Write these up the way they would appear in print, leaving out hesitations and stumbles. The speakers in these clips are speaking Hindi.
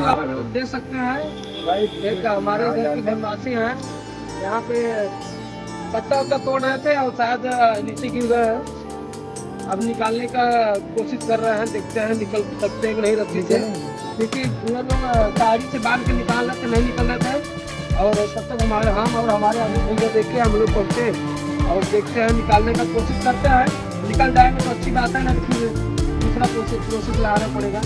आप देख सकते हैं भाई, एक हमारे इधर की धनवासी हैं, यहाँ पे पत्ता उत्ता तोड़ रहे थे और शायद नीचे गिर गए हैं। अब निकालने का कोशिश कर रहे हैं, देखते हैं निकल सकते हैं कि नहीं रस्सी से, क्योंकि वो लोग गाड़ी से बांध के निकाल रहे थे, नहीं निकल रहे थे। और तब तक हम और हमारे आदमी भैया देख के हम लोग पहुँचे और देखते हैं, निकालने का कोशिश करते हैं। निकल जाएंगे तो अच्छी बात है, ना फिर दूसरा प्रोसेस लगाना पड़ेगा।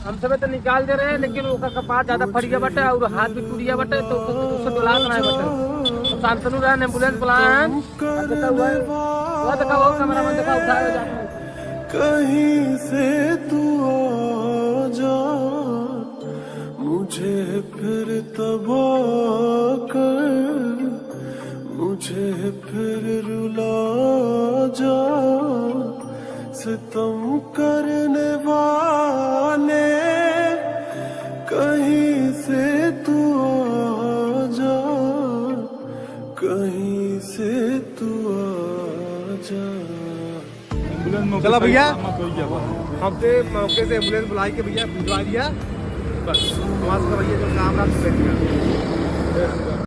हम सब तो निकाल दे रहे हैं, लेकिन उसका कपार ज्यादा फट गया बटे और हाथ भी टूट गया बटे, तो उससे डुला रहा है बटे। तो शांतनु रहे, एम्बुलेंस बुलाया है, वो देखा वो कैमरा में देखा उठाया। कहीं से तू आ जा, मुझे फिर तबाह कर, मुझे फिर रुला जा, सितम करने वाले कहीं से तू आ जा, कहीं से तू आ जा। चला भैया, हमसे मौके से एम्बुलेंस बुलाई के भैया भिजवा दिया, बस वहाँ से भैया जो काम रहा